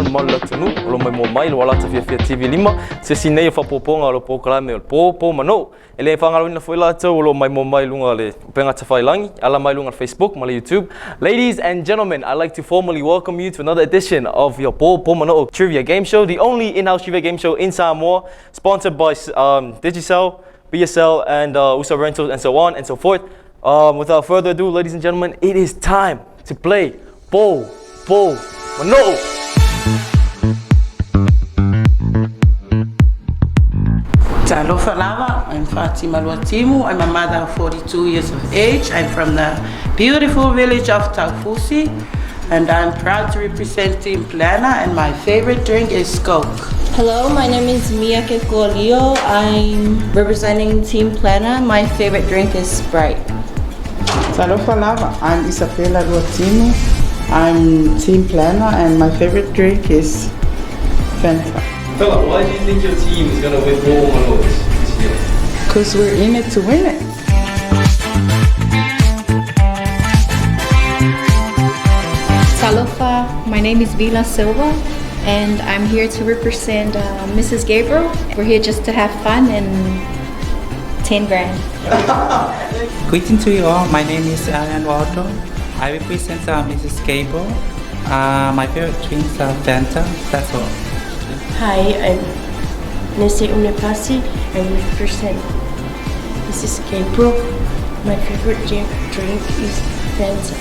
malu tunu lo mai mo mai lo ala te fia TV 5 se sinei fa poponga lo pokalame o Popo MANO'O ele fangalawina foi la tau lo mai mo mai lunga le penga tawhailangi ala mai lunga Facebook mala YouTube. Ladies and gentlemen, I'd like to formally welcome you to another edition of your Popo MANO'O trivia game show, the only in-house trivia game show in Samoa, sponsored by Digicel, BSL, and USA Rentals, and so on and so forth. Without further ado, ladies and gentlemen, it is time to play Popo MANO'O. Talofa lava, I'm Fatima Luatimu. I'm a mother of 42 years of age. I'm from the beautiful village of Taufusi, and I'm proud to represent Team Plana, and my favorite drink is Coke. Hello, my name is Mia Kekolio. I'm representing Team Plana. My favorite drink is Sprite. Talofa lava, I'm Isabella Luatimu. I'm Team Plana, and my favorite drink is Fanta. Fella, why do you think your team is going to win Popo MANO'O this year? Because we're in it to win it. Talofa, my name is Vila Silva, and I'm here to represent Mrs. Gabriel. We're here just to have fun and 10 grand. Greeting to you all, my name is Alan Waldo. I represent Mrs. Gabriel. My favorite drinks are Fanta, that's all. Hi, I'm Nese Unepasi. I represent Mrs. Gabriel. My favorite drink is Fanta.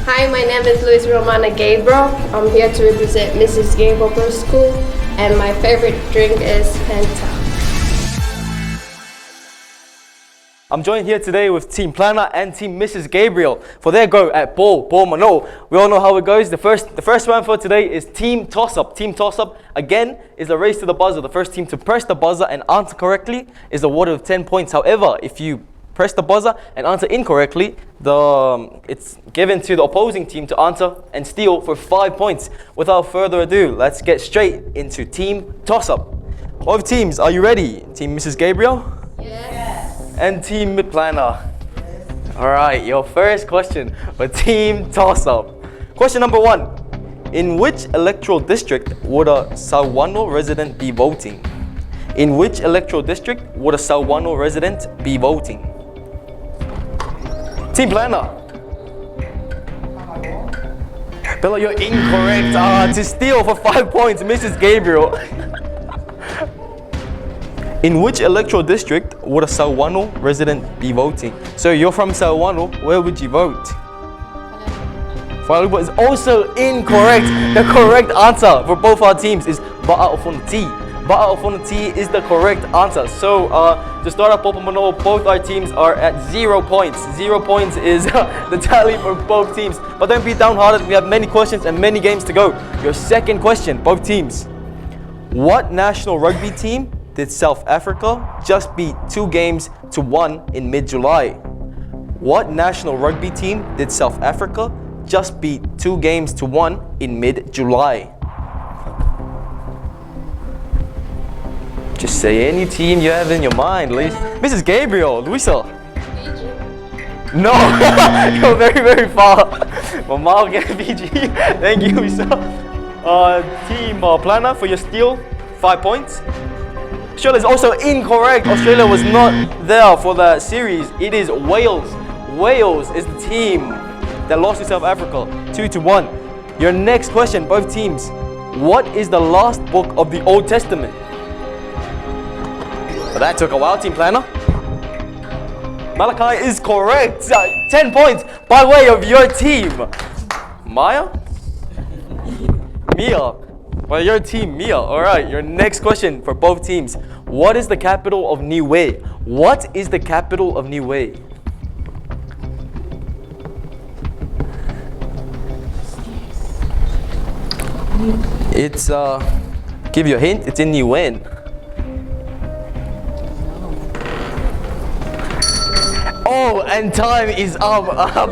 Hi, my name is Luis Romana Gabriel. I'm here to represent Mrs. Gabriel Pro School, and my favorite drink is Fanta. I'm joined here today with Team Plana and Team Mrs. Gabriel for their go at Popo MANO'O. We all know how it goes. The first round for today is Team Toss-Up. Team Toss-Up, again, is a race to the buzzer. The first team to press the buzzer and answer correctly is awarded with 10 points. However, if you press the buzzer and answer incorrectly, it's given to the opposing team to answer and steal for 5 points. Without further ado, let's get straight into Team Toss-Up. Both teams, are you ready? Team Mrs. Gabriel? Yes. And Team Plana. Yes. All right, your first question for Team Toss-Up. Question number 1. In which electoral district would a Samoa resident be voting? In which electoral district would a Samoa resident be voting? Team Plana. Bella, you're incorrect. To steal for 5 points, Mrs. Gabriel. In which electoral district would a Samoa resident be voting? So you're from Samoa, where would you vote? Whailupa is also incorrect. The correct answer for both our teams is Ba'aofonati. Ba'aofonati is the correct answer. So to start up Popo MANO'O, both our teams are at 0 points. 0 points is the tally for both teams. But don't be downhearted, we have many questions and many games to go. Your second question, both teams. What national rugby team did South Africa just beat 2-1 in mid-July? What national rugby team did South Africa just beat 2-1 in mid-July? Just say any team you have in your mind, Lisa. Mrs. Gabriel, Luisa. No, you're very, very far. Mama get Fiji. Thank you, Luisa. Team Plana for your steal, 5 points. Australia is also incorrect. Australia was not there for the series. It is Wales. Wales is the team that lost to South Africa 2-1. Your next question, both teams. What is the last book of the Old Testament? Well, that took a while, Team Plana. Malachi is correct. 10 points by way of your team. Maya? Mia. Well, your team, Mia. All right, your next question for both teams. What is the capital of Niue? What is the capital of Niue? It's, give you a hint, it's in Niue. Oh, and time is up.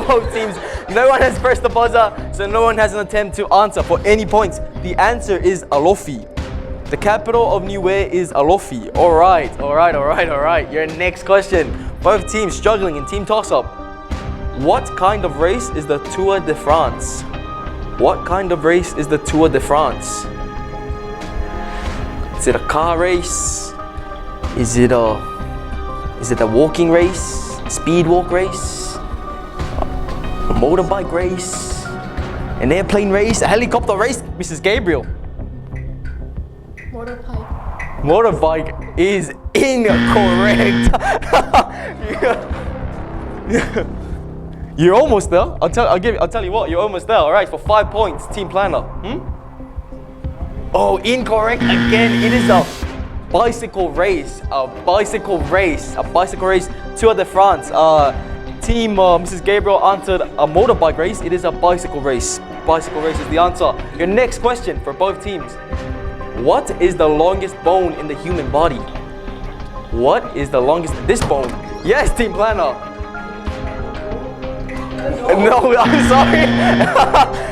Both teams, no one has pressed the buzzer, so no one has an attempt to answer for any points. The answer is Alofi. The capital of Niue is Alofi. All right. Your next question. Both teams struggling in Team Toss-Up. What kind of race is the Tour de France? What kind of race is the Tour de France? Is it a car race? Is it a walking race? A speed walk race? A motorbike race? An airplane race? A helicopter race? Mrs. Gabriel. Motorbike is incorrect. You're almost there. I'll tell you what. You're almost there. All right, for 5 points, Team Planner. Oh, incorrect again. It is a bicycle race. A bicycle race. Tour de France. Team Mrs. Gabriel answered a motorbike race. It is a bicycle race. Bicycle race is the answer. Your next question for both teams. What is the longest bone in the human body? What is the longest? This bone. Yes, Team Planner. No, I'm sorry.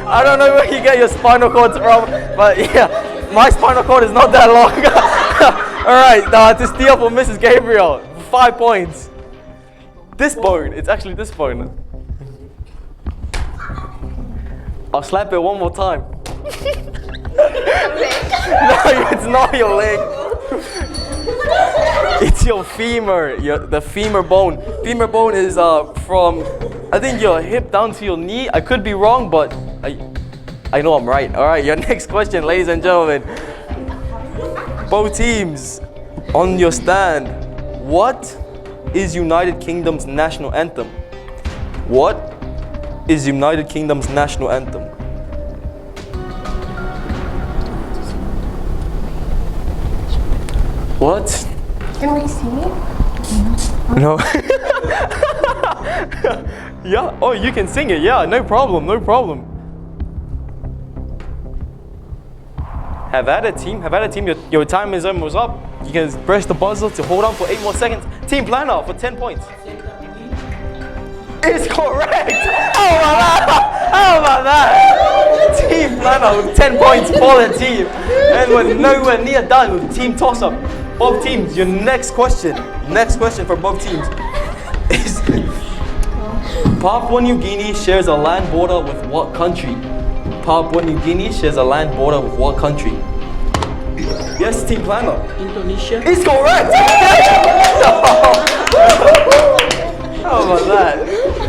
I don't know where you get your spinal cords from, but yeah, my spinal cord is not that long. All right, to steal from Mrs. Gabriel, 5 points. This bone, it's actually this bone. I'll slap it one more time. No, it's not your leg. It's your femur, the femur bone. Femur bone is from, I think, your hip down to your knee. I could be wrong, but I know I'm right. All right, your next question, ladies and gentlemen. Both teams, on your stand. What is United Kingdom's national anthem? What is United Kingdom's national anthem? What? Can we sing it? No. Yeah. Oh, you can sing it. Yeah, no problem. No problem. Have at it, team. Have at it, team. Your time is almost up. You can press the buzzer to hold on for 8 more seconds. Team Planner for 10 points. It's correct. How about that? Team Planner with 10 points for the team. And we're nowhere near done with team toss-up. Both teams, your next question for both teams is Papua New Guinea shares a land border with what country? Papua New Guinea shares a land border with what country? Yes, Team Planner. Indonesia. It's correct! How about that?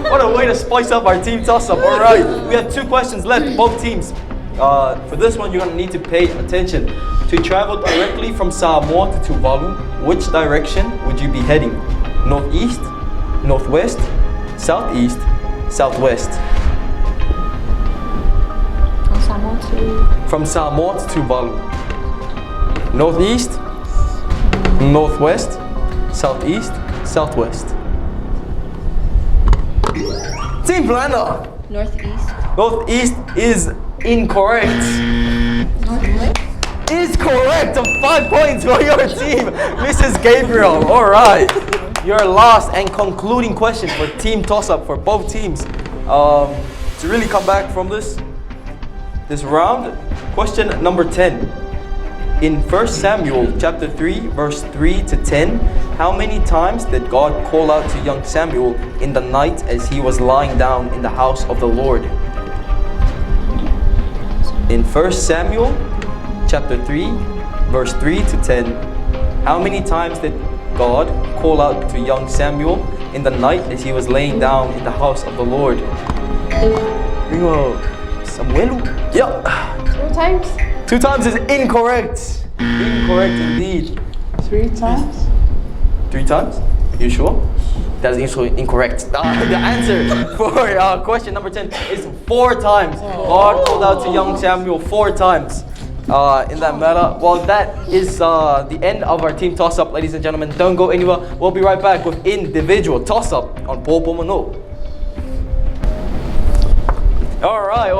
What a way to spice up our team toss-up. All right, we have 2 questions left, both teams. For this one, you're gonna need to pay attention. To travel directly from Samoa to Tuvalu, which direction would you be heading? Northeast, northwest, southeast, southwest. From Samoa to Tuvalu. Northeast, northwest, southeast, southwest. Team Planner. Northeast. Northeast is incorrect. Northwest. Is correct. 5 points for your team, Mrs. Gabriel. All right. Your last and concluding question for team toss-up for both teams. To really come back from this round, question number 10. In 1 Samuel chapter 3, verse 3 to 10, how many times did God call out to young Samuel in the night as he was lying down in the house of the Lord? In 1 Samuel chapter 3, verse 3 to 10, how many times did God call out to young Samuel in the night as he was laying down in the house of the Lord? Samuel? Yeah. 2 times? 2 times is incorrect. Incorrect indeed. 3 times? 3 times? You sure? That is incorrect. The answer for question number 10 is 4 times. God called out to young Samuel 4 times. In that matter. Well, that is the end of our team toss-up, ladies and gentlemen. Don't go anywhere. We'll be right back with individual toss-up on Popo MANO'O. All right.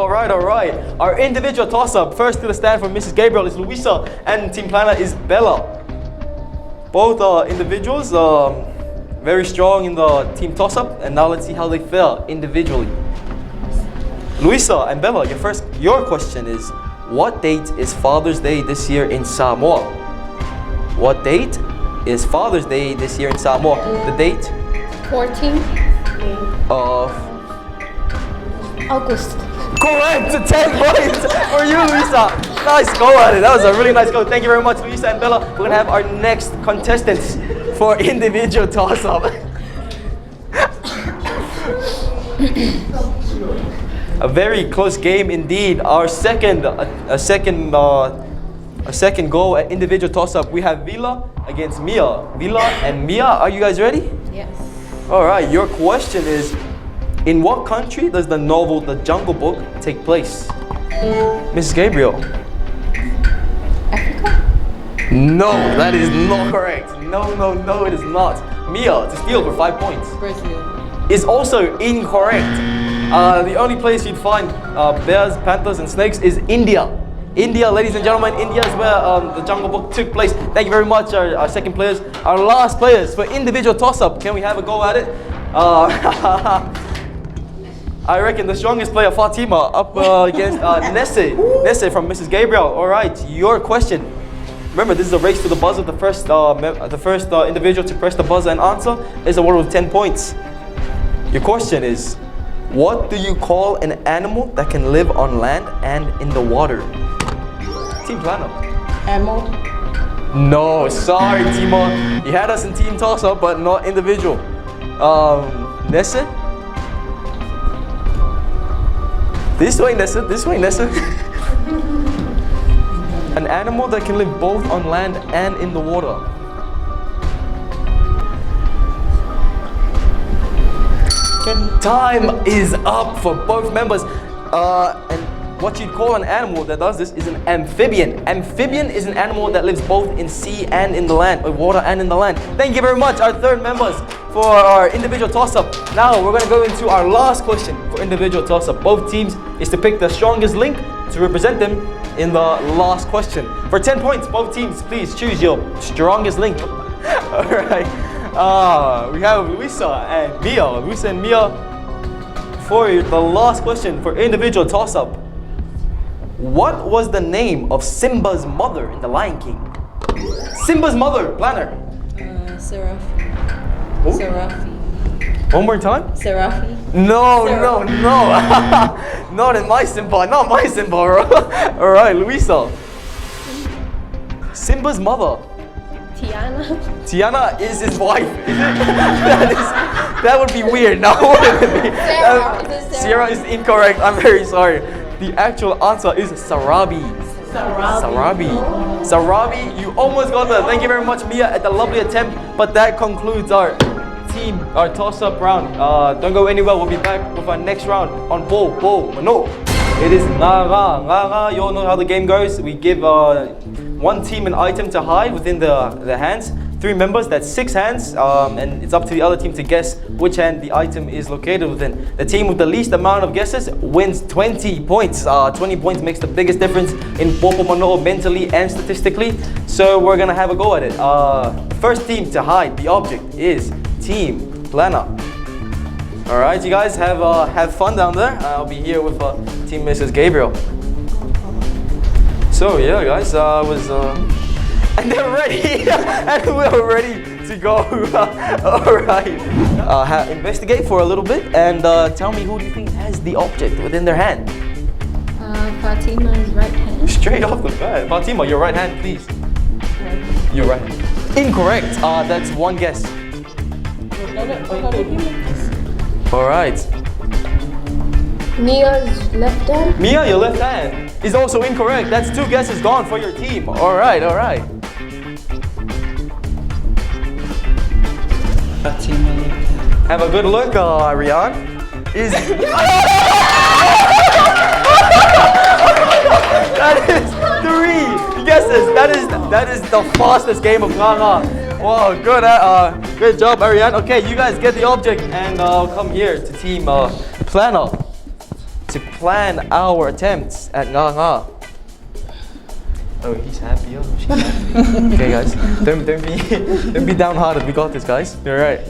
Our individual toss-up, first to the stand for Mrs. Gabriel is Luisa, and Team Planner is Bella. Both individuals very strong in the team toss-up, and now let's see how they fare individually. Luisa and Bella, your question is, what date is Father's Day this year in Samoa? What date is Father's Day this year in Samoa? The date? 14th of August. Correct! 10 points for you, Luisa. Nice go at it. That was a really nice go. Thank you very much, Luisa and Bella. We're gonna have our next contestants for individual toss-up. A very close game indeed. Our second goal at individual toss-up. We have Vila against Mia. Vila and Mia, are you guys ready? Yes. All right. Your question is, in what country does the novel The Jungle Book take place? Mrs. Gabriel. Africa? No, that is not correct. No, it is not. Mia, to steal for 5 points. Brazil. Is also incorrect. The only place you'd find bears, panthers, and snakes is India. India, ladies and gentlemen, India is where the Jungle Book took place. Thank you very much, our second players. Our last players for individual toss-up. Can we have a go at it? I reckon the strongest player, Fatima, up against Nesse. Nesse from Mrs. Gabriel. All right, your question. Remember, this is a race to the buzzer. The first individual to press the buzzer and answer is awarded with 10 points. Your question is, what do you call an animal that can live on land and in the water? Team Planner. Ammo. No, sorry, Timo. You had us in team toss-up, but not individual. Nessa? This way, Nessa. This way, Nessa. An animal that can live both on land and in the water. Time is up for both members. And what you'd call an animal that does this is an amphibian. Amphibian is an animal that lives both in sea and in the land, or water and in the land. Thank you very much, our third members, for our individual toss-up. Now we're going to go into our last question for individual toss-up. Both teams is to pick the strongest link to represent them in the last question. For 10 points, both teams, please choose your strongest link. All right. We have Luisa and Mia. Luisa and Mia, for the last question for individual toss-up. What was the name of Simba's mother in The Lion King? Simba's mother, Planner. Serafi. Who? Serafi. One more time? Serafi. No. Not in my Simba, not my Simba, bro. All right, Luisa. Simba's mother. Tiana. Tiana is his wife. Is it? That would be weird. No, wouldn't it be? Sierra is incorrect. I'm very sorry. The actual answer is Sarabi. Sarabi, you almost got that. Thank you very much, Mia, at the lovely attempt. But that concludes our toss-up round. Don't go anywhere. We'll be back with our next round on Popo, MANO'O. It is Gaga. You all know how the game goes. We give one team an item to hide within the hands. 3 members, that's 6 hands, and it's up to the other team to guess which hand the item is located within. The team with the least amount of guesses wins 20 points. 20 points makes the biggest difference in Popo MANO'O mentally and statistically. So we're gonna have a go at it. The first team to hide the object is Team Planner. All right, you guys have fun down there. I'll be here with Team Mrs. Gabriel. So yeah, guys, and they're ready, and we're ready to go. All right, investigate for a little bit and tell me who do you think has the object within their hand? Fatima's right hand. Straight off the bat, Fatima, your right hand, please. Your right hand. Incorrect. That's one guess. All right. Mia's left hand. Mia, your left hand is also incorrect. That's 2 guesses gone for your team. All right. Have a good look, Rian. Is that is 3 guesses. That is the fastest game of Gaga. Wow, good job, Ariane. Okay, you guys get the object and come here to Team Planner to plan our attempts at Gaga. Oh, he's happy. Oh, she's happy. Okay, guys, don't be downhearted. We got this, guys. You're right.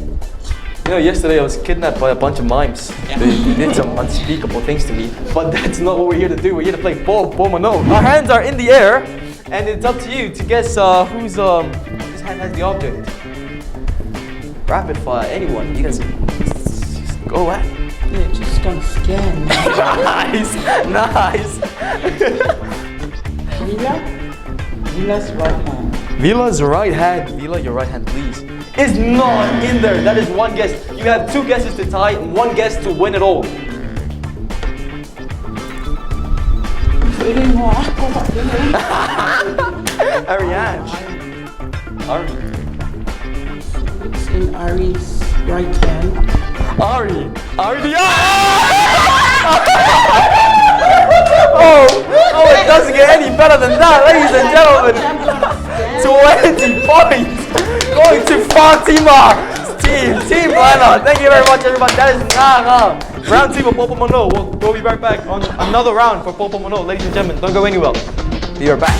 You know, yesterday I was kidnapped by a bunch of mimes. They did some unspeakable things to me. But that's not what we're here to do. We're here to play Popo MANO'O. Our hands are in the air, and it's up to you to guess whose hand has the object. Rapid fire, anyone. You guys just go at it. Yeah, just gonna scan. Nice. Villa's right hand. Villa's right hand. Villa, your right hand, please. Is not in there. That is one guess. You have 2 guesses to tie and 1 guess to win it all. Ariane. Ari. It's in Ari's right hand. Ari the oh, it doesn't get any better than that, ladies and gentlemen. 20 points going to Fatima. Team Planner. Thank you very much, everybody. That is Gaga. Round 2 for Popo MANO'O. We'll be right back on another round for Popo MANO'O. Ladies and gentlemen, don't go anywhere. Be right back.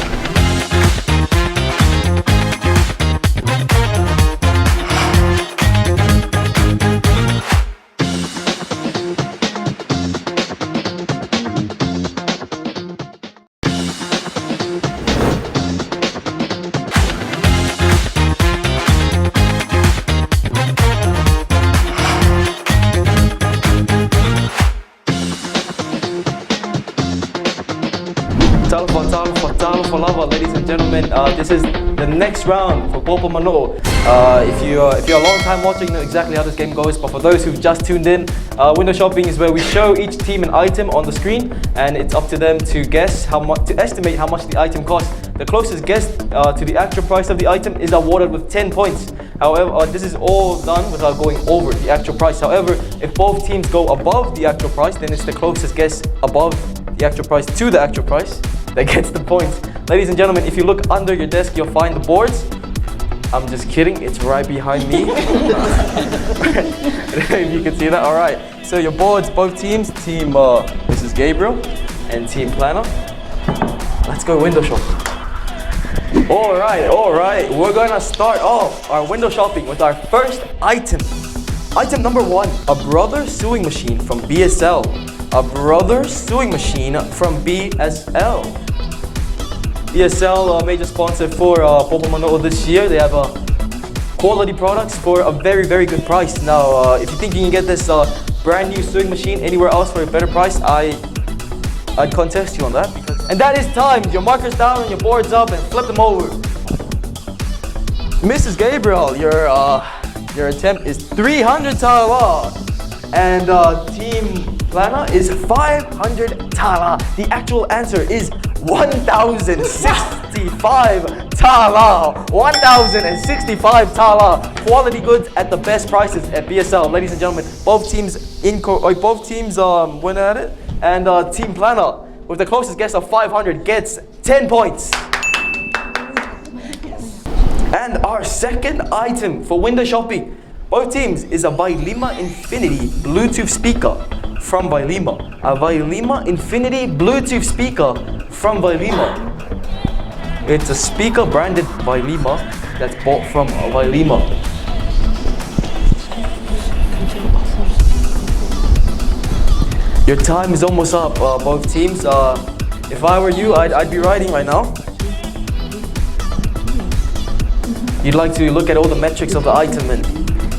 Ladies and gentlemen, this is the next round for Popo MANO'O. If you're a long time watching, you know exactly how this game goes. But for those who've just tuned in, window shopping is where we show each team an item on the screen, and it's up to them to guess how much, to estimate how much the item costs. The closest guess to the actual price of the item is awarded with 10 points. However, this is all done without going over the actual price. However, if both teams go above the actual price, then it's the closest guess above the actual price to the actual price that gets the points. Ladies and gentlemen, if you look under your desk, you'll find the boards. I'm just kidding, it's right behind me. If you can see that, all right. So your boards, both teams, team Mrs. Gabriel and team Planner. Let's go window shopping. All right. We're gonna start off our window shopping with our first item. Item number 1, a brother sewing machine from BSL. A brother sewing machine from BSL. BSL, major sponsor for Popo MANO'O this year. They have quality products for a very, very good price. Now, if you think you can get this brand new sewing machine anywhere else for a better price, I'd contest you on that. And that is timed. Your markers down and your boards up and flip them over. Mrs. Gabriel, your attempt is 300 tala, and Team Planner is 500 tala. The actual answer is 1,065 tala. 1,065 tala. Quality goods at the best prices at BSL. Ladies and gentlemen, both teams went at it, and Team Planner with the closest guess of 500 gets 10 points. And our second item for window shopping, both teams, is a Vailima Infinity Bluetooth speaker from Vailima. A Vailima Infinity Bluetooth speaker from Vailima. It's a speaker branded Vailima that's bought from Vailima. Your time is almost up, both teams. If I were you, I'd be writing right now. You'd like to look at all the metrics of the item and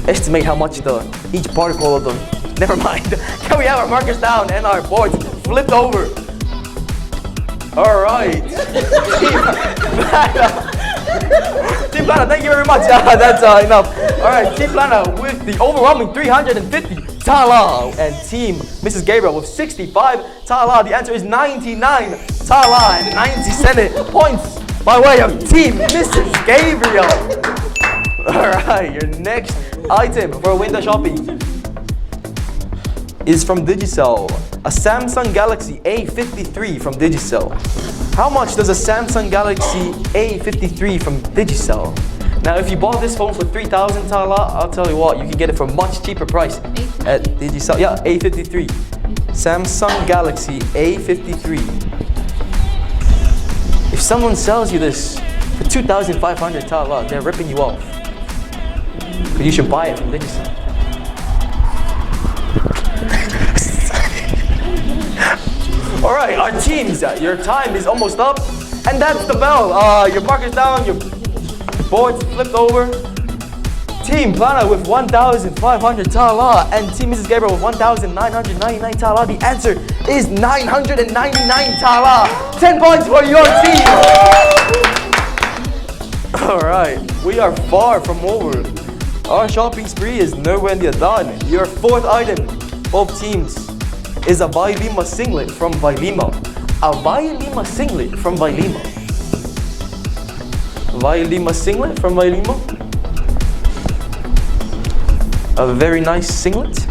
estimate how much each particle of the... Never mind. Can we have our markers down and our boards flipped over? All right. Team Planner, thank you very much. That's enough. All right, Team Planner with the overwhelming 350 tala, and Team Mrs. Gabriel with 65 tala. The answer is 99 tala and 90 points by way of Team Mrs. Gabriel. All right, your next item for window shopping is from Digicel. A Samsung Galaxy A53 from Digicel. How much does a Samsung Galaxy A53 from Digicel? Now, if you bought this phone for 3,000 tala, I'll tell you what, you can get it for a much cheaper price at Digicel. Yeah, A53. Samsung Galaxy A53. If someone sells you this for 2,500 tala, they're ripping you off. But you should buy it from Digicel. All right, our teams, your time is almost up, and that's the bell. Your markers down, your boards flipped over. Team Planner with 1,500 tala, and Team Mrs. Gabriel with 1,999 tala. The answer is 999 tala. 10 points for your team. Alright, we are far from over. Our shopping spree is nowhere near done. Your fourth item, both teams, is a Vailima singlet from Vailima. A Vailima singlet from Vailima. Vailima singlet from Vailima. A very nice singlet.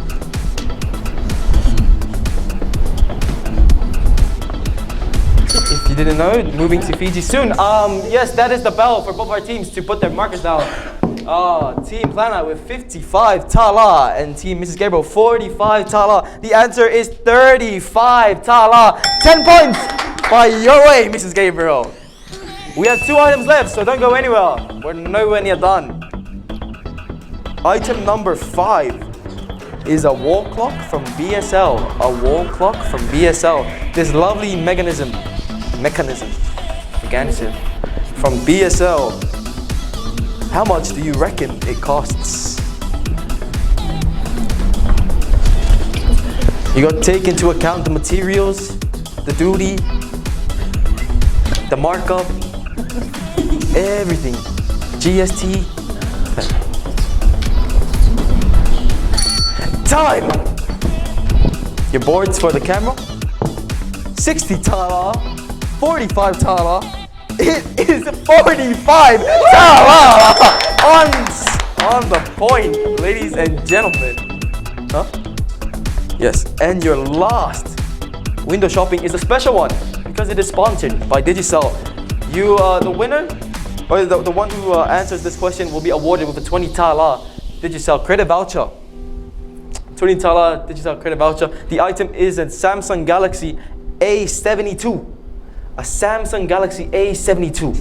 If you didn't know, moving to Fiji soon. Yes, that is the bell for both our teams to put their markers down. Team Plana with 55 tala and Team Mrs. Gabriel 45 tala. The answer is 35 tala. 10 points by your way, Mrs. Gabriel. We have 2 items left, so don't go anywhere. We're nowhere near done. Item number 5 is a wall clock from BSL. A wall clock from BSL. This lovely mechanism from BSL. How much do you reckon it costs? You got to take into account the materials, the duty, the markup, everything. GST. Time! Your boards for the camera. 60 tala, 45 tala. It is 45 tala! On the point, ladies and gentlemen. Huh? Yes, and your last window shopping is a special one because it is sponsored by Digicel. You, the winner, or the one who answers this question will be awarded with a 20 tala Digicel credit voucher. 20 tala Digicel credit voucher. The item is a Samsung Galaxy A72. A Samsung Galaxy A72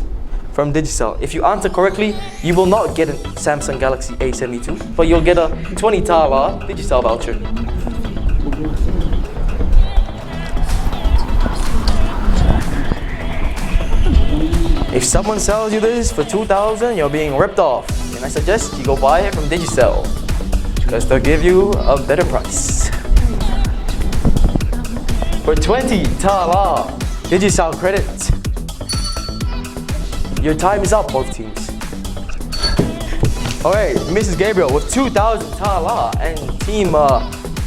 from Digicel. If you answer correctly, you will not get a Samsung Galaxy A72, but you'll get a 20 tala Digicel voucher. If someone sells you this for 2,000, you're being ripped off. And I suggest you go buy it from Digicel, because they'll give you a better price. For 20 tala Digicel credit. Your time is up, both teams. Alright, Mrs. Gabriel with 2,000 tala and Team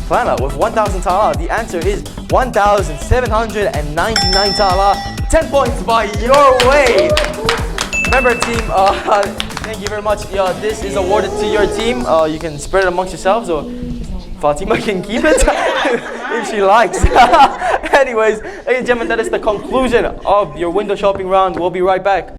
Plana with 1,000 tala. The answer is 1,799 tala. 10 points by your way. Remember, team, thank you very much. This is awarded to your team. You can spread it amongst yourselves, or Fatima can keep it if she likes. Anyways, ladies and gentlemen, that is the conclusion of your window shopping round. We'll be right back.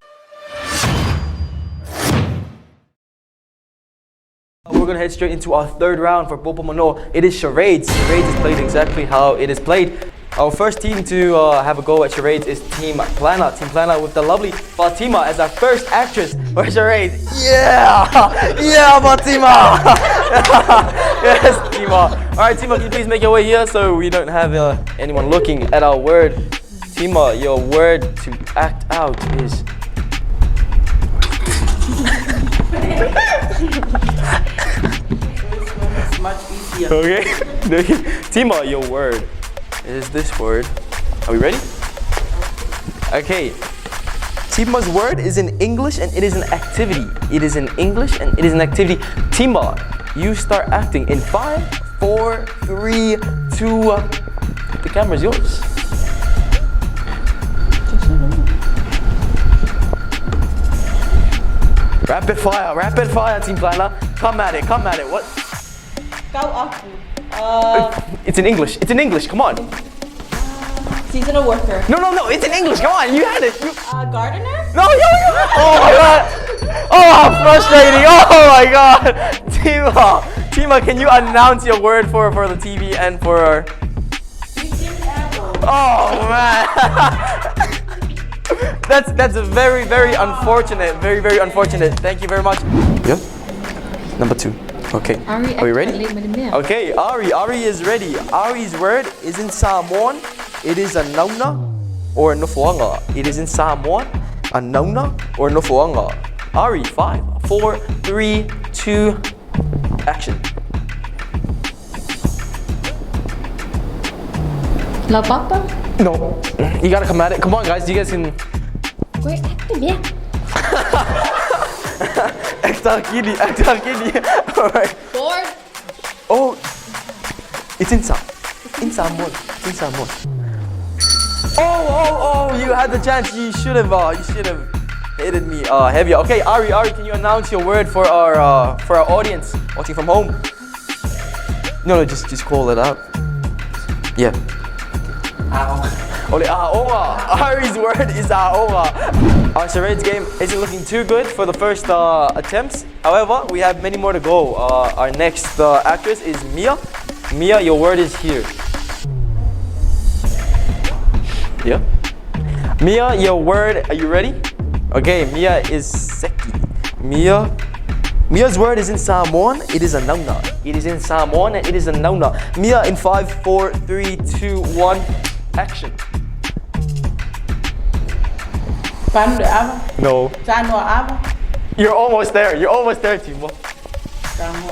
We're gonna head straight into our third round for Popo MANO'O. It is Charades. Charades is played exactly how it is played. Our first team to have a go at Charades is Team Plana. Team Plana with the lovely Fatima as our first actress for Charades. Yeah! Yeah, Fatima! Yes, Tima. Alright, Tima, can you please make your way here so we don't have anyone looking at our word? Tima, your word to act out is... It's much easier. Okay. Tima, your word is this word. Are we ready? Okay. Tima's word is in English and it is an activity. It is in English and it is an activity. Tima, you start acting in 5, 4, 3, 2. The camera's yours. Rapid fire, Team Plana. Come at it. What? Kau aku. It's in English. Come on. Seasonal worker. No. It's in English. Come on. You had it. Gardener? No. Oh my god. Oh, how frustrating. Oh my god. Tima, can you announce your word for the TV and for our... Oh man. That's very, very unfortunate. Very unfortunate. Thank you very much. Yeah. Number 2. Okay. Are we ready? Okay, Ari is ready. Ari's word is in Samoan. It is a nauna or a nufuanga. It is in Samoan, a nauna or nufuanga. Ari, 5, 4, 3, 2, action. La Papa? No. You gotta come at it. Come on, guys. You guys can. We're active, yeah. Extra kiddy. Alright. Board. Oh. It's in Samoa. Oh, you had the chance. You should have hated me heavier. Okay, Ari, can you announce your word for our audience watching from home? No, just call it out. Yeah. Only aonga. Ari's word is aonga. Our charades game isn't looking too good for the first attempts. However, we have many more to go. Our next actress is Mia. Mia, your word is here. Yeah. Mia, your word, are you ready? Okay, Mia is seki. Mia's word is in Samoan, it is a nauna. It is in Samoan and it is a nauna. Mia in 5, 4, 3, 2, 1, action. Pano de ava. No. Tano ava. You're almost there, Timo.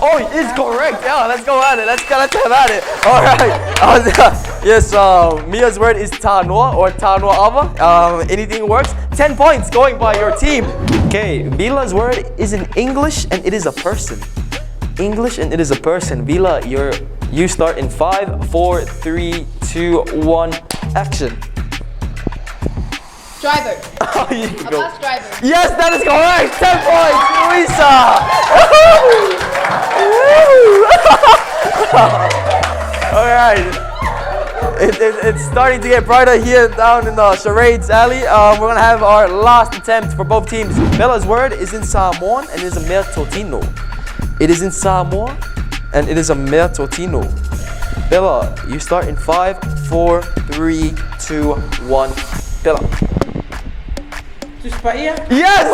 Oh, it's correct. Yeah, let's go at it. Let's have at it. All right. Yes, Mia's word is tanoa or tanoa ava. Anything works. 10 points going by your team. Okay, Vila's word is in English and it is a person. English and it is a person. Vila, you start in 5, 4, 3, 2, 1, action. Driver. Oh, you A go. bus driver. Yes, that is correct. 10 points, Luisa. All right. It's starting to get brighter here down in the Charades alley. We're gonna have our last attempt for both teams. Bella's word is in Samoan and it is a mea totino. It is in Samoa and it is a mea totino. Bella, you start in 5, 4, 3, 2, 1. Bella. Yes!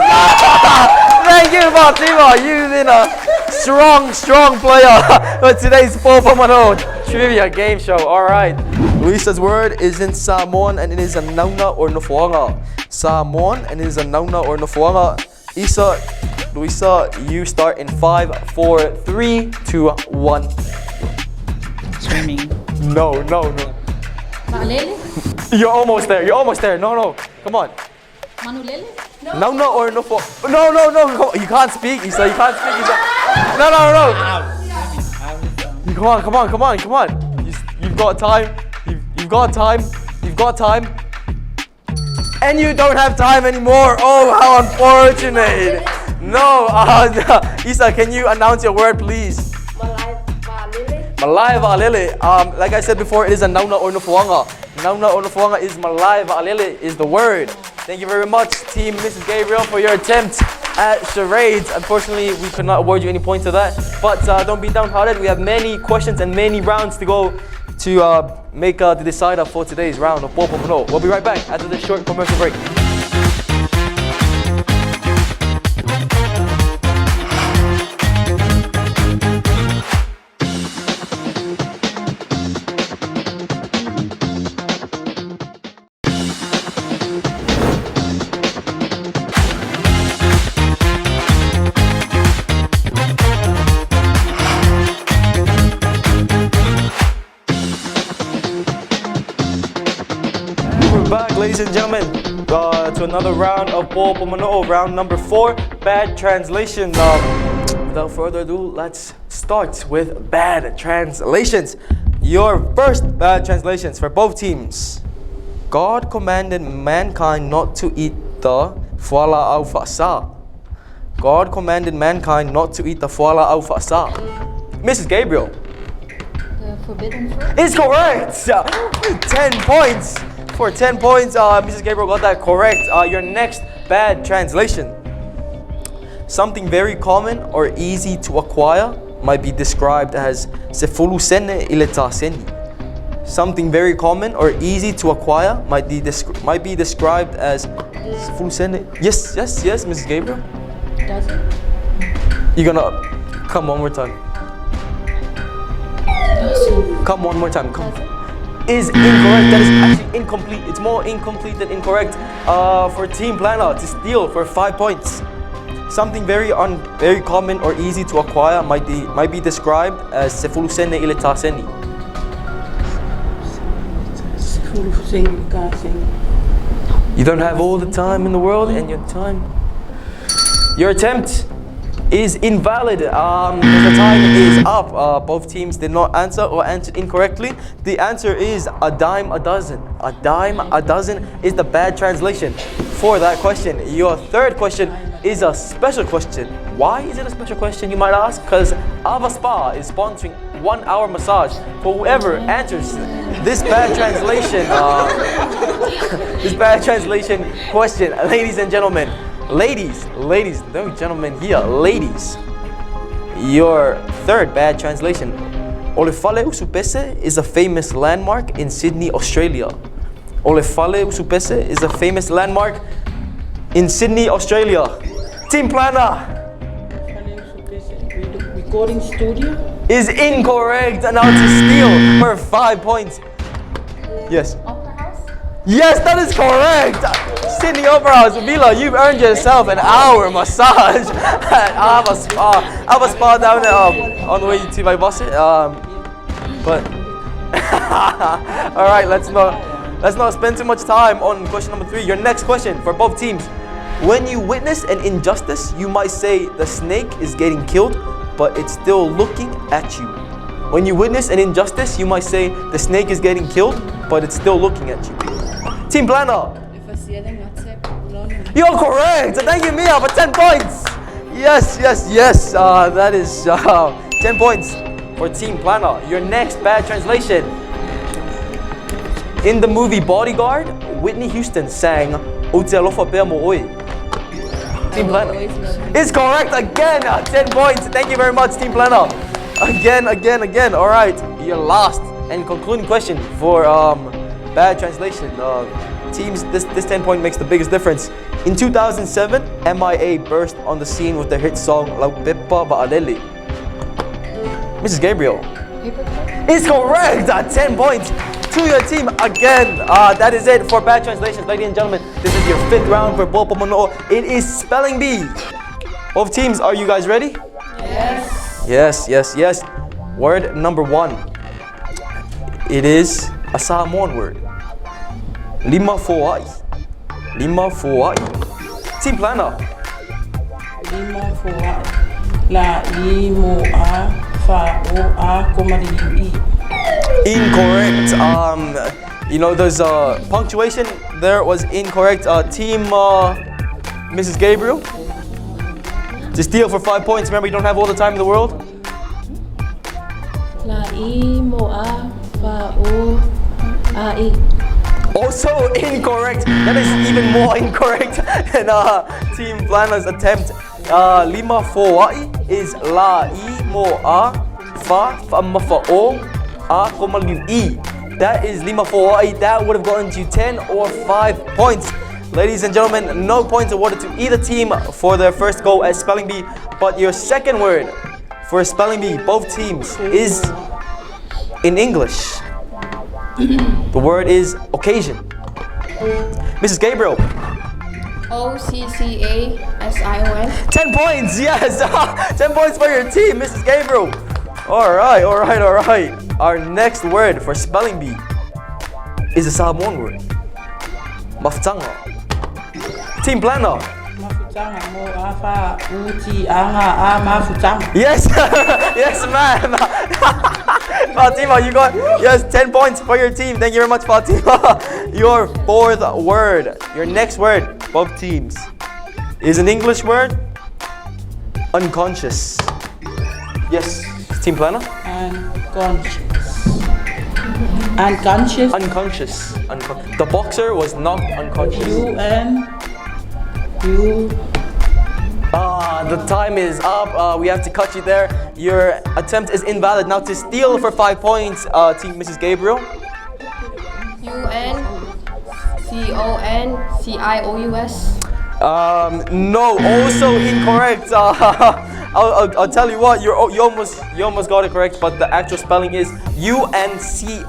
Thank you, Fatima. You've been a strong player for today's Popo MANO'O trivia game show. All right. Luisa's word is in Samoan and it is a nauna or nofuanga. Samoan and it is a nauna or nofuanga. Luisa, you start in 5, 4, 3, 2, 1. Swimming. No. Ma'alele? You're almost there. No. Come on. Manulele? No or no for no. You can't speak. You can't speak. No. You come on. You've got time. You've got time. And you don't have time anymore. Oh, how unfortunate. No. Isa, can you announce your word, please? Malai va'alele. Like I said before, it is a nauna or nufuanga. Nauna or nufuanga is malai va'alele is the word. Thank you very much, team Mrs. Gabriel, for your attempt at charades. Unfortunately, we could not award you any points for that. But don't be downhearted. We have many questions and many rounds to go to make the decider for today's round of Popo MANO'O. We'll be right back after this short commercial break. Ladies and gentlemen, to another round of Popo MANO'O, round number 4, bad translation. Without further ado, let's start with bad translations. Your first bad translations for both teams. God commanded mankind not to eat the fuala au fa'asa. God commanded mankind not to eat the fuala au fa'asa. Mrs. Gabriel. The forbidden fruit? Is correct. 10 points. For 10 points, Mrs. Gabriel got that correct. Your next bad translation. Something very common or easy to acquire might be described as sefulusene iletaseni. Something very common or easy to acquire might be described as sefulusene. Yes, Mrs. Gabriel. Does it? You're gonna come one more time. Come one more time. Come. Is incorrect. That is actually incomplete. It's more incomplete than incorrect. For Team Planner to steal for 5 points. Something very common or easy to acquire might be described as sefulusene iletaseni. Beautiful thing you can't sing. You don't have all the time in the world, and your attempt is invalid. The time is up. Both teams did not answer or answered incorrectly. The answer is a dime a dozen. A dime a dozen is the bad translation for that question. Your third question is a special question. Why is it a special question, you might ask? Because Ava Spa is sponsoring 1 hour massage for whoever answers this bad translation. This bad translation question, ladies and gentlemen. Ladies, no gentlemen here, ladies. Your third bad translation. Olefale Usupese is a famous landmark in Sydney, Australia. Olefale Usupese is a famous landmark in Sydney, Australia. Team Planner Recording studio. is incorrect. And now to steal for 5 points. Yes. Opera House? Yes, that is correct. Sydney Opera House, Vila, you've earned yourself an hour massage at Ava Spa. Ava Spa down on the way to my boss. But all right, let's not spend too much time on question number 3. Your next question for both teams. When you witness an injustice, you might say the snake is getting killed, but it's still looking at you. When you witness an injustice, you might say the snake is getting killed, but it's still looking at you. Team Planner. You're correct. Thank you, Mia, for 10 points. Yes. That is 10 points for Team Planner. Your next bad translation. In the movie Bodyguard, Whitney Houston sang "O Te Alofa Pea Mo Oi." Team Planner is correct again. 10 points. Thank you very much, Team Planner. Again. All right. Your last and concluding question for bad translation. Teams, this 10 point makes the biggest difference. In 2007, MIA burst on the scene with their hit song "La Pepa Ba'alele." Mrs. Gabriel is correct. 10 points to your team again. That is it for bad translations, ladies and gentlemen. This is your 5th round for Popo MANO'O. It is spelling bee. Both teams, are you guys ready? Yes. Word number 1. It is a Samoan word. Lima fo'ai. Team Planner. Lima fo'a. La limo a fa o a komadi. Incorrect. There's punctuation there was incorrect. Team Mrs. Gabriel. To steal for 5 points. Remember, you don't have all the time in the world. La I mo a fa o a I. Also incorrect. That is even more incorrect than Team Planner's attempt. Lima fo'ai is la I mo a fa ma fa o a koma liu I. That is lima fo'ai. That would have gotten you 10 or 5 points. Ladies and gentlemen, no points awarded to either team for their first go at spelling bee. But your second word for spelling bee, both teams, is in English. The word is occasion. Mrs. Gabriel. OCCASION. 10 points, yes. 10 points for your team, Mrs. Gabriel. All right. Our next word for spelling bee is a Samoan word. Mafutanga. Team Planner. Mafutanga mo a fa uti anga a mafutanga. Yes, yes, ma'am. Fatima, you got 10 points for your team. Thank you very much, Fatima. Your 4th word, your next word, both teams, is an English word. Unconscious. Yes, Team Planner. Unconscious. The boxer was knocked unconscious. The time is up. We have to cut you there. Your attempt is invalid. Now to steal for 5 points, Team Mrs. Gabriel. UNCONCIOUS. No, also incorrect. I'll tell you what. You almost got it correct, but the actual spelling is UNCONSCIOUS.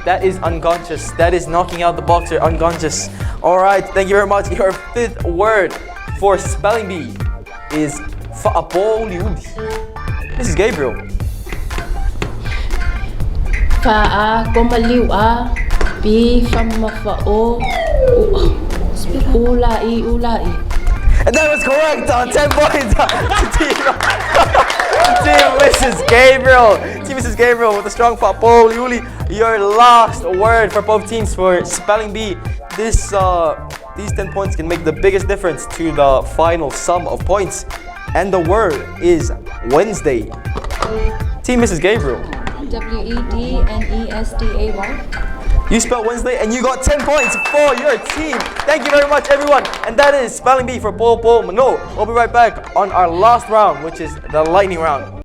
That is unconscious. That is knocking out the boxer unconscious. All right, thank you very much. Your 5th word for spelling bee is fa'apoliudi. Mrs. Gabriel. Fa'a komaliwa. Bi famafa'o. Ulai. And that was correct on 10 points. Team Mrs. Gabriel. Team Mrs. Gabriel with a strong Popo. Liuli, your last word for both teams for spelling bee. These 10 points can make the biggest difference to the final sum of points. And the word is Wednesday. Team Mrs. Gabriel. WEDNESDAY. You spelled Wednesday and you got 10 points for your team. Thank you very much, everyone. And that is spelling bee for Popo MANO'O. We'll be right back on our last round, which is the lightning round.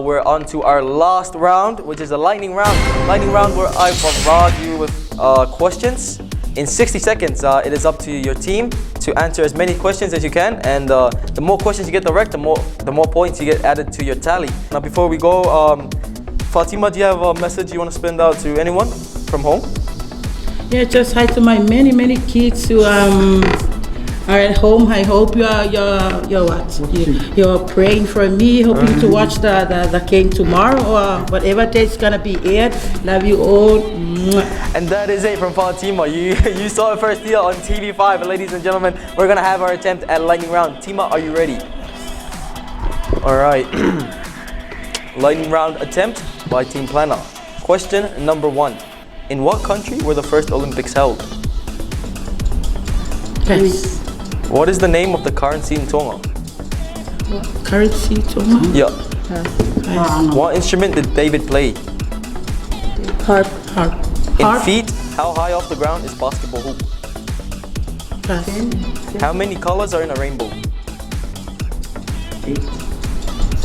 We're on to our last round, which is a lightning round. Lightning round where I provide you with questions. In 60 seconds, it is up to your team to answer as many questions as you can, and the more questions you get correct, the more points you get added to your tally. Now, before we go, Fatima, do you have a message you want to send out to anyone from home? Yeah, just hi to my many kids who are at home. I hope you're praying for me, hoping to watch the game tomorrow or whatever day it's gonna be aired. Love you all. And that is it from Fatima. You saw it first here on TV5. And ladies and gentlemen, we're gonna have our attempt at lightning round. Tima, are you ready? All right. Lightning round attempt by Team Planner. Question number 1. In what country were the first Olympics held? Yes. What is the name of the currency in Tonga? Currency, Tonga? Yeah. What instrument did David play? Harp. In feet, how high off the ground is basketball hoop? Pass. How many colors are in a rainbow?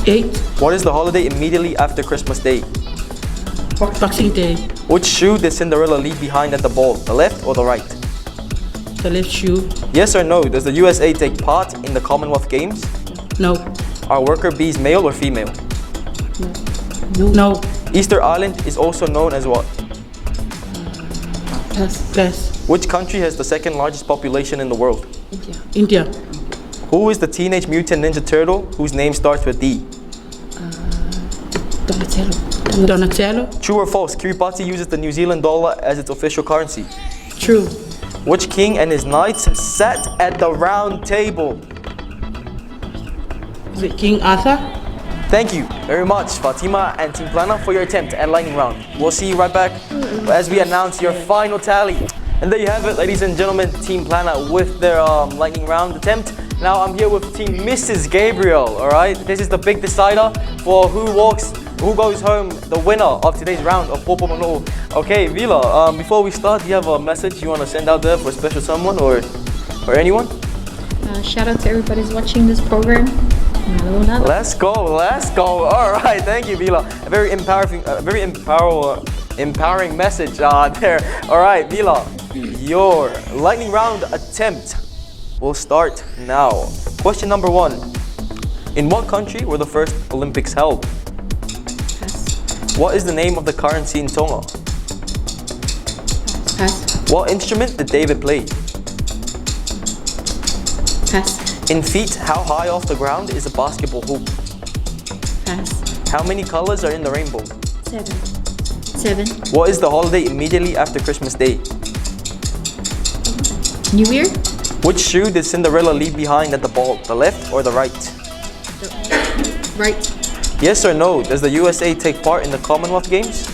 8. What is the holiday immediately after Christmas Day? Boxing Day. Which shoe did Cinderella leave behind at the ball, the left or the right? The left shoe. Yes or no, does the USA take part in the Commonwealth Games? No. Are worker bees male or female? No. Easter Island is also known as what? Pass. Which country has the second largest population in the world? India. Who is the Teenage Mutant Ninja Turtle whose name starts with D? Donatello. True or false, Kiribati uses the New Zealand dollar as its official currency? True. Which king and his knights sat at the round table? Is it King Arthur? Thank you very much, Fatima and Team Planner, for your attempt at lightning round. We'll see you right back as we announce your final tally. And there you have it, ladies and gentlemen, Team Planner with their lightning round attempt. Now I'm here with Team Mrs. Gabriel, all right? This is the big decider for who goes home, the winner of today's round of Popo MANO'O. Okay, Vila, before we start, do you have a message you want to send out there for a special someone or anyone? Shout out to everybody who's watching this program. Let's go. All right, thank you, Vila. A very empowering message there. All right, Vila, your lightning round attempt will start now. Question number 1. In what country were the first Olympics held? What is the name of the currency in Tonga? Pass. What instrument did David play? Pass. In feet, how high off the ground is a basketball hoop? Pass. How many colors are in the rainbow? 7. What is the holiday immediately after Christmas Day? New Year? Which shoe did Cinderella leave behind at the ball, the left or the right? Right. Yes or no, does the USA take part in the Commonwealth Games?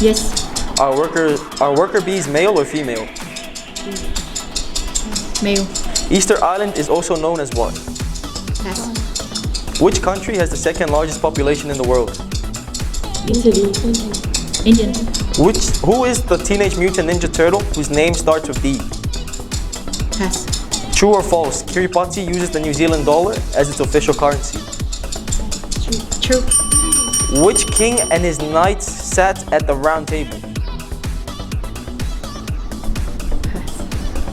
Yes. Are worker bees male or female? Male. Easter Island is also known as what? Pass. Which country has the second largest population in the world? Italy. Indian. Who is the Teenage Mutant Ninja Turtle whose name starts with D? Pass. True or false, Kiribati uses the New Zealand dollar as its official currency? True. Which king and his knights sat at the round table?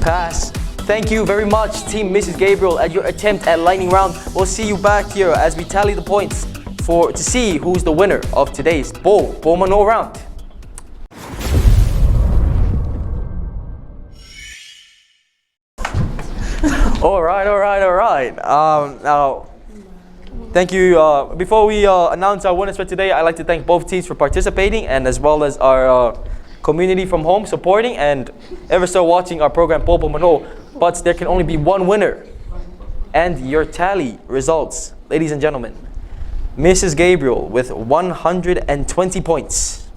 Pass. Thank you very much, Team Mrs. Gabriel, at your attempt at lightning round. We'll see you back here as we tally the points to see who's the winner of today's Popo MANO'O round. All right. Now, thank you. Before we announce our winners for today, I'd like to thank both teams for participating, and as well as our community from home supporting and ever so watching our program Popo MANO'O. But there can only be one winner. And your tally results, ladies and gentlemen. Mrs. Gabriel with 120 points.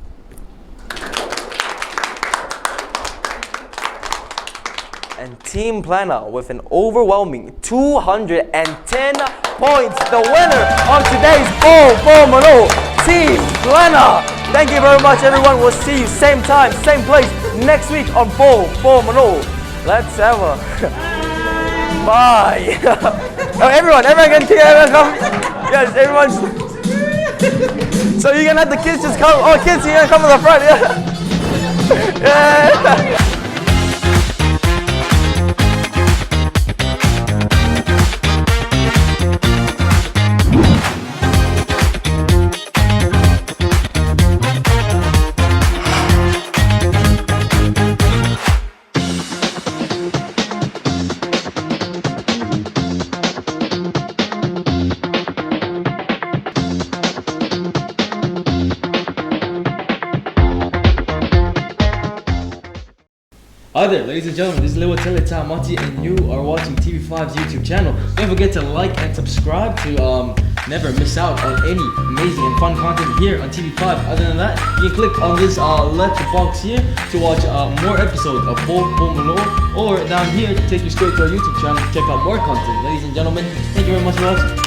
And Team Plana with an overwhelming 210 points. The winner of today's Popo MANO'O, Team Plana. Thank you very much, everyone. We'll see you same time, same place next week on Popo MANO'O. Let's have a bye. Oh, everyone can come. Yes, everyone's. So you can let the kids just come. Oh, kids, you can come to the front. Yeah. Hi there, ladies and gentlemen, this is Lewa Teleta Mati and you are watching TV5's YouTube channel. Don't forget to like and subscribe to never miss out on any amazing and fun content here on TV5. Other than that, you can click on this letter box here to watch more episodes of Popo MANO'O, or down here to take you straight to our YouTube channel to check out more content. Ladies and gentlemen, thank you very much for watching.